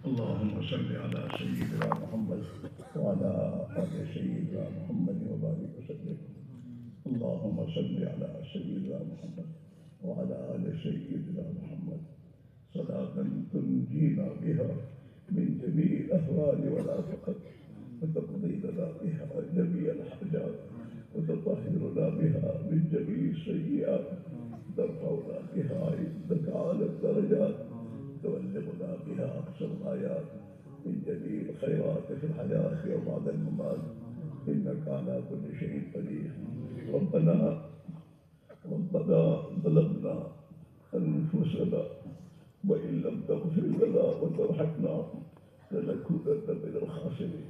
اللهم صل على سيدنا محمد وعلى آل سيدنا محمد وبارك وسلم. اللهم صل على سيدنا محمد وعلى آل سيدنا محمد صلاة تنجينا بها من جميع الأهوال والآفات وتقضي لنا بها جميع الحاجات وتطهرنا بها من جميع السيئات ترفعنا بها عندك أعلى الدرجات تبلغنا بها أقصى الغايات من جميع الخيرات في الحياة وبعد الممات إنك على كل شيء قدير. ربنا ظلمنا أنفسنا وإن لم تغفر لنا وترحمنا لنكونن من الخاسرين.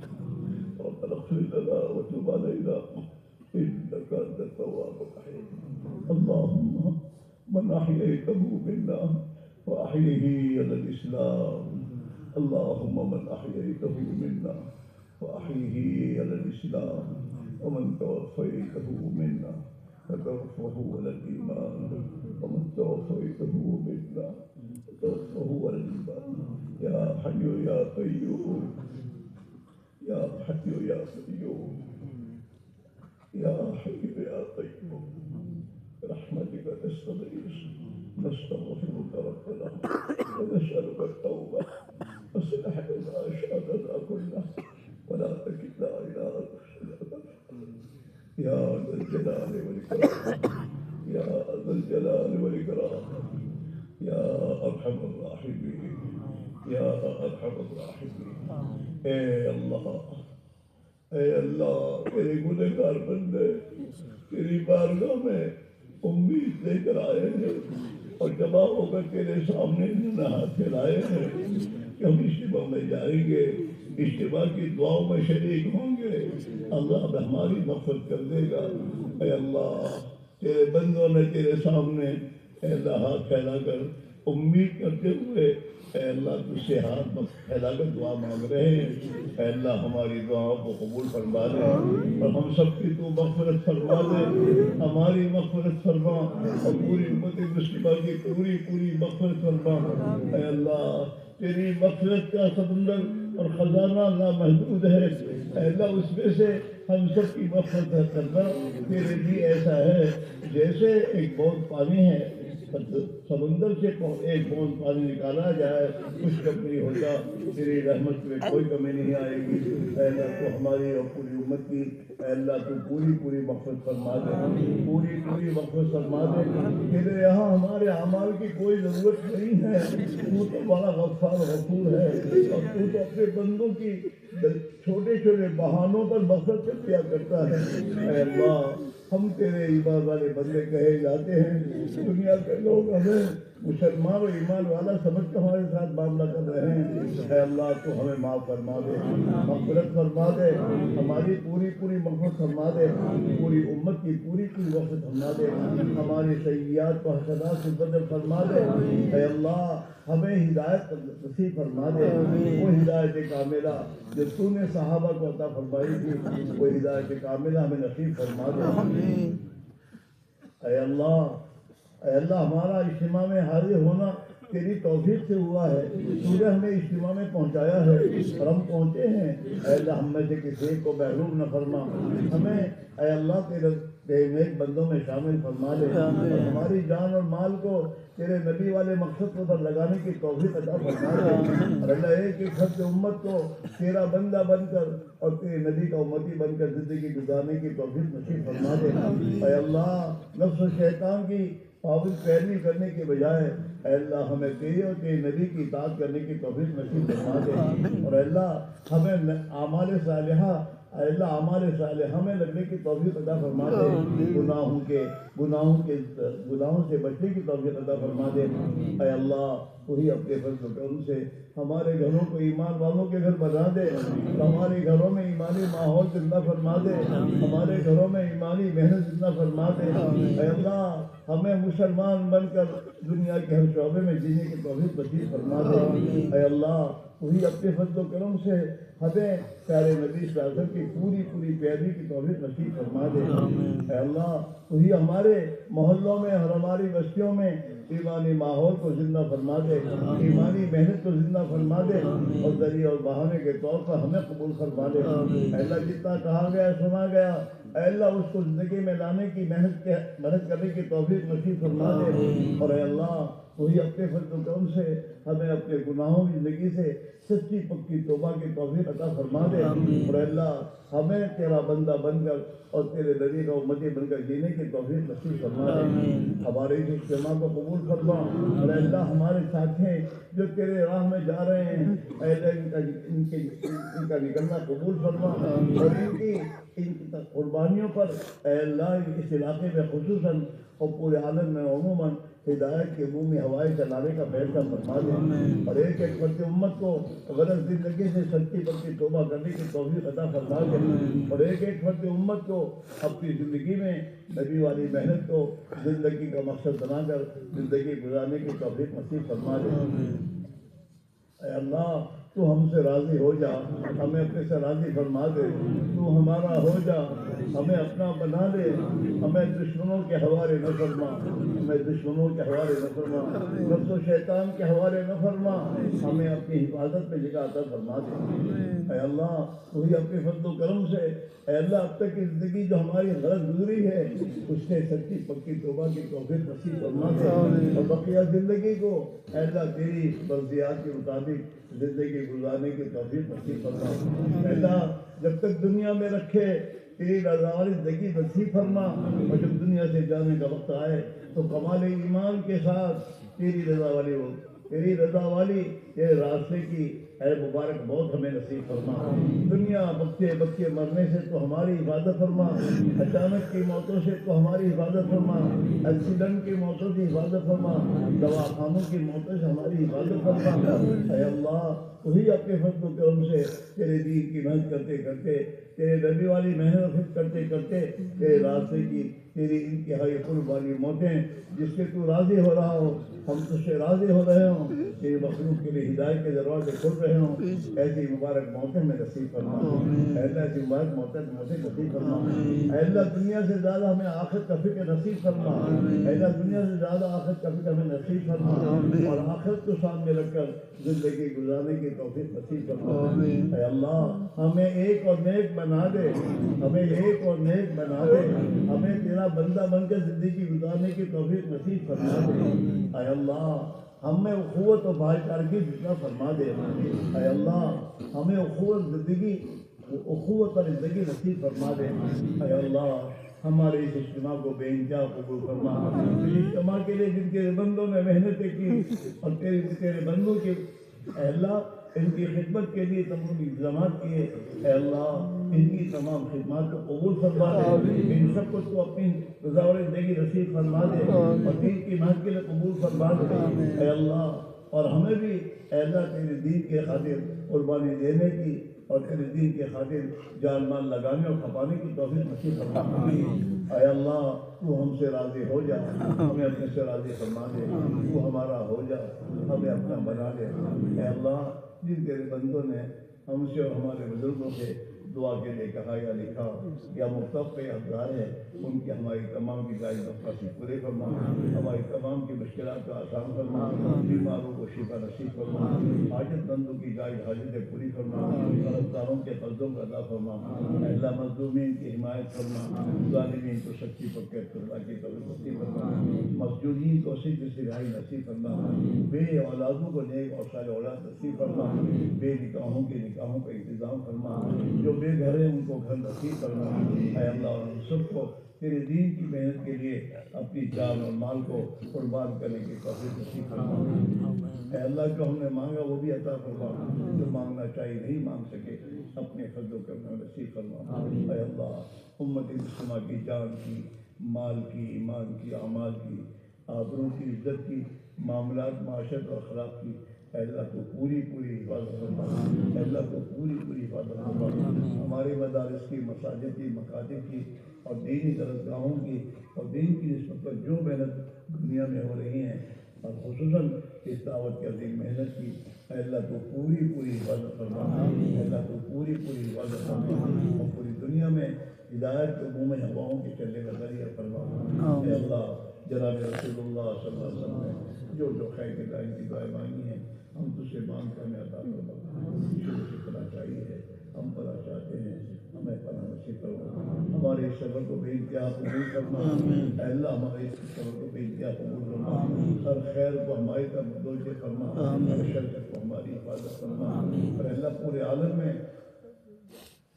ربنا اغفر لنا وتب علينا إنك أنت التواب الرحيم. اللهم من أحييته منا فأحيه على الإسلام. اللهم من أحييته منا فأحيه على الإسلام ومن توفيته منا فتوفه على الإيمان ومن توفيته منا فتوفه على الإيمان. يا حي يا قيوم يا حي يا قيوم يا حي يا قيوم برحمتك نستغيث نستغفرك ربنا ونسألك التوبة. أصلح لنا شأننا كله ولا تكلنا إلى أنفسنا يا ذا الجلال والإكرام يا ذا الجلال والإكرام يا أرحم الراحمين يا أرحم الراحمين. اے اللہ تیرے گنہگار بندے تیری بارگاہ میں امید لے کر آئے ہیں اور جمع ہو کر تیرے سامنے ہاتھ پھیلائے ہیں کہ ہم اجتماع میں جائیں گے، اجتماع کی دعاؤں میں شریک ہوں گے. اللہ ہماری مغفرت کر دے گا. اے اللہ تیرے بندوں نے تیرے سامنے اے اللہ ہاتھ پھیلا کر امید کرتے ہوئے اے اللہ تجھ سے ہاتھ پھیلا کر دعا مانگ رہے ہیں. اے اللہ ہماری دعاؤں کو قبول فرما دے اور ہم سب کی تو مغفرت فرما دے. ہماری مغفرت فرما اور پوری امت مسلمہ کی پوری مغفرت فرما. اے اللہ تیری مغفرت کا سمندر اور خزانہ لامحدود ہے. اے اللہ اس میں سے ہم سب کی مغفرت کرنا. تیرے بھی ایسا ہے جیسے ایک بوند پانی ہے، سمندر سے ایک بوند پانی نکالا جائے کچھ کم نہیں ہوتا. تیری رحمت میں کوئی کمی نہیں آئے گی. اے اللہ تو ہماری اور پوری امت کی اے اللہ تو پوری مغفرت فرما دے، پوری مغفرت فرما دے. تیرے یہاں ہمارے اعمال کی کوئی ضرورت نہیں ہے. تو بڑا غفار غفور ہے اور تو اپنے بندوں کی چھوٹے بہانوں پر مغفرت کر دیا کرتا ہے. اے اللہ ہم تیرے ایمان والے بندے کہے جاتے ہیں. دنیا کے لوگ ہمیں مسلمان و ایمان والا سمجھ کر ہمارے ساتھ معاملہ کر رہے ہیں. اے اللہ تو ہمیں معاف فرما دے، مغفرت فرما دے، ہماری پوری مغفرت فرما دے، پوری امت کی پوری مغفرت فرما دے. ہماری سیئات کو حسنات سے بدل فرما دے. اے اللہ ہمیں ہدایت نصیب فرما دے. وہ ہدایت کاملہ جو تو نے صحابہ کو عطا فرمائی تھی وہ ہدایت کاملہ ہمیں نصیب فرما دے. اے اللہ ہمارا اجتماع میں حاضر ہونا تیری توفیق سے ہوا ہے. تو نے ہمیں اجتماع میں پہنچایا ہے اور ہم پہنچے ہیں. اے اللہ ہم میں سے کسی ایک کو محروم نہ فرما. ہمیں اے اللہ تیرے نیک بندوں میں شامل فرما دے اور ہماری جان اور مال کو تیرے نبی والے مقصد پر لگانے کی توفیق عطا فرما دے. اور اللہ ایک خط امت کو تیرا بندہ بن کر اور تیرے نبی کا امتی بن کر زندگی گزارنے کی توفیق نصیب فرما دے. اے اللہ نفس و شیطان کی پابند پیروی کرنے کے بجائے اے اللہ ہمیں تیرے اور تیرے نبی کی اطاعت کرنے کی توفیق نصیب فرما دے. اور اے اللہ ہمیں اعمال صالحہ میں لگنے کی توفیق عطا فرما دے. گناہوں سے بچنے کی توفیق عطا فرما دے. اے اللہ وہی اپنے فضل و کرم سے ہمارے گھروں کو ایمان والوں کے گھر بنا دے. ہمارے گھروں میں ایمانی ماحول زندہ فرما دے. ہمارے گھروں میں ایمانی محنت زندہ فرما دے. اے اللہ ہمیں مسلمان بن کر دنیا کے ہر شعبے میں جینے کی توفیق نصیب فرما دے۔ اے اللہ وہی اپنے فضل و کرم سے ہمیں پیارے نبی صلی اللہ علیہ وسلم کی پوری پیروی کی توفیق نصیب فرما دے۔ اے اللہ وہی ہمارے محلوں میں اور ہماری بستیوں میں ایمانی ماحول کو زندہ فرما دے، ایمانی محنت کو زندہ فرما دے، اور ذریعہ اور بہانے کے طور پر ہمیں قبول فرما دے۔ اے اللہ جتنا کہا گیا سنا گیا، اے اللہ اس کو زندگی میں لانے کی محنت کرنے کی توفیق نصیب فرما دے، اور اے اللہ وہی اپنے فضل و کرم سے ہمیں اپنے گناہوں کی زندگی سے سچی پکی توبہ کی توفیق عطا فرما دے، اور اے اللہ ہمیں تیرا بندہ بن کر اور تیرے نبی کا امتی بن کر جینے کی توفیق نصیب فرما دے۔ ہمارے اس اجتماع کو قبول فرما، اور اے اللہ ہمارے ساتھی جو تیرے راہ میں جا رہے ہیں، اے اللہ ان کا نکلنا قبول فرما، اور ان کی قربانیوں پر اے اللہ اس علاقے میں خصوصاً اور پورے عالم میں عموماً ہدایت کے عمومی ہوائیں چلانے کا فیصلہ فرما دے، اور ایک ایک فرد امت کو غلط زندگی سے سچی پکی توبہ کرنے کی توفیق عطا فرما دے، اور ایک ایک فرد امت کو اپنی زندگی میں نبی والی محنت کو زندگی کا مقصد بنا کر زندگی گزارنے کی توفیق نصیب فرما دے۔ اے اللہ تو ہم سے راضی ہو جا، ہمیں اپنے سے راضی فرما دے، تو ہمارا ہو جا، ہمیں اپنا بنا دے، ہمیں دشمنوں کے حوالے نہ فرما، ہمیں دشمنوں کے حوالے نہ فرما، نفس و شیطان کے حوالے نہ فرما، ہمیں اپنی حفاظت میں جگہ عطا فرما دے۔ اے اللہ وہی اپنے فضل و کرم سے اے اللہ اب تک کی زندگی جو ہماری غلط گزری ہے اس سے سچی پکی توبہ کی توفیق نصیب فرما دے، اور بقیہ زندگی کو اے اللہ تیری مرضیات کے مطابق زندگی گزارنے کی توفیق نصیب فرما۔ اے اللہ جب تک دنیا میں رکھے تیری رضا والی زندگی نصیب فرما، اور جب دنیا سے جانے کا وقت آئے تو کمال ایمان کے ساتھ تیری رضا والی تیرے راستے کی اے مبارک موت ہمیں نصیب فرما۔ دنیا بچے مرنے سے تو ہماری حفاظت فرما، اچانک کی موتوں سے تو ہماری حفاظت فرما، ایکسیڈنٹ کی موتوں سے حفاظت فرما، دواخانوں کی موتوں سے ہماری حفاظت فرما۔ اے اللہ وہی اپنے فضل و کرم سے تیرے دین کی محنت کرتے کرتے، تیرے نبی والی محنت کرتے کرتے تیرے راستے کی تیری انتہائی قرب والی موتیں جس سے تو راضی ہو رہا ہو، ہم تجھ سے راضی ہو رہے ہوں، تیری مخلوق کے لیے ہدایت کے دروازے کھل رہے ہوں، ایسی مبارک موتیں میں نصیب فرما۔ اے اللہ ایسی مبارک موتیں نصیب فرما۔ اے اللہ دنیا سے زیادہ ہمیں آخرت کا فکر نصیب فرما۔ اے اللہ دنیا سے زیادہ آخرت کا فکر ہمیں نصیب فرما، اور آخرت کو سامنے رکھ کر زندگی گزارنے کی توفیق نصیب فرما۔ اے اللہ ہمیں ایک اور نیک بنا دے، ہمیں ایک اور نیک بنا دے، ہمیں تیرا بندہ بن کر زندگی گزارنے کی توفیق نصیب فرما دے۔ اے اللہ ہمیں اخوت و بھائی چارگی جتنا فرما دے۔ اے اللہ ہمیں اخوت اور زندگی نصیب فرما دے۔ اے اللہ ہمارے اس اجتماع کو بے انتہا قبول فرما۔ اس اجتماع کے لیے جن کے بندوں نے محنتیں کی اور تیرے بندوں کے اے اللہ ان کی خدمت کے لیے تمام انتظامات کیے، اے اللہ ان کی تمام خدمات کو قبول فرما دے، ان سب کو تو اپنی رضا والی زندگی نصیب فرما دے، اور دین کی محنت کے لیے قبول فرما دے۔ اے اللہ اور ہمیں بھی اے اللہ تیرے دین کے خاطر قربانی دینے کی اور تیرے دین کے خاطر جان مال لگانے اور کھپانے کی توفیق نصیب فرما۔ اے اللہ تو ہم سے راضی ہو جا، ہمیں اپنے سے راضی فرما دے، تو ہمارا ہو جا، ہمیں اپنا بنا دے۔ اے اللہ جن تیرے بندوں نے ہم سے اور ہمارے بزرگوں سے دعا کے لیے کہا یا لکھا یا مختلف افزار ہے، ان کی ہماری تمام کی جائز مقاصد پورے فرما، ہماری تمام کی مشکلات کا آسان فرما، بیماروں کو شفا نصیب فرما، حاجت مندوں کی جائز حاجتیں پوری فرما، قرضداروں کے قرضوں کا ادا فرما، اے اللہ مظلومین کی حمایت فرما، ظالمین کو سچی پکے اللہ کی توفیق نصیب فرما، مسجونین کو سجن سے رہائی نصیب فرما، بے اولادوں کو نیک اور صالح اولاد نصیب فرما، بے نکاحوں کے نکاحوں کا انتظام فرما، جو بے گھر ہیں ان کو گھر نصیب فرما۔ اے اللہ ہم سب کو تیرے دین کی محنت کے لیے اپنی جان اور مال کو قربان کرنے کی توفیق نصیب فرما۔ اے اللہ جو ہم نے مانگا وہ بھی عطا فرما، جو مانگنا چاہیے نہیں مانگ سکے اپنے فضل و کرم نصیب فرما۔ اے اللہ امت مسلمہ کی جان کی، مال کی، ایمان کی، اعمال کی، آبرو کی، عزت کی، معاملات معاشرت اور اخلاق کی اے اللہ تو پوری حفاظت فرما۔ اے اللہ تو پوری حفاظت فرما۔ ہمارے مدارس کی، مساجد کی، مکاتب کی اور دینی درسگاہوں کی اور دین کی نسبت پر جو محنت دنیا میں ہو رہی ہیں اور خصوصاً اس دعوت کی عظیم محنت کی، اے اللہ تو پوری حفاظت فرما، اے اللہ تو پوری حفاظت فرما، اور پوری دنیا میں ہدایت کے عموم ہواؤں کے چلنے کا ذریعہ فرما۔ اے اللہ جناب رسول اللہ صلی اللہ علیہ وسلم نے جو خیر کے دائم کی دعائیں مانگی ہیں، ہم تجھ سے مانگ کر ہمیں عطا فرما۔ شروع سے پناہ چاہیے ہے، ہم پناہ چاہتے ہیں، ہمیں پناہ نصیب کرو۔ ہمارے اس سفر کو بے انتہا قبول فرما، اے اللہ ہمارے اس سفر کو بے انتہا قبول فرما، ہر خیر کو ہماری طرف متوجہ فرما، ہر شر کو ہماری حفاظت فرما، اور اے اللہ پورے عالم میں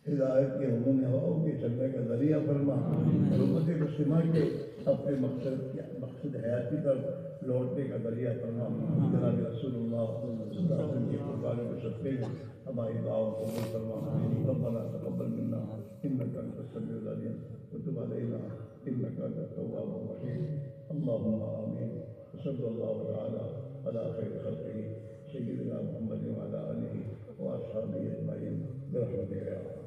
ہدایت کے عموم ہواؤں کے چلنے کا ذریعہ فرما، اور امت مسلمہ کے اپنے مقصد حیاتی طرف لوٹنے کا ذریعہ فرما۔ جناب رسول اللہ صلی اللہ علیہ وسلم کی قربانیوں کے صدقے میں ہماری دعاؤں کو قبول فرما۔ ربنا تقبل منا انك انت السميع العليم وتب علينا انك انت التواب الرحيم اللهم امين وصلى الله تعالى على خير خلقه سيدنا محمد وعلى اله واصحابه اجمعين برحمتك يا رب۔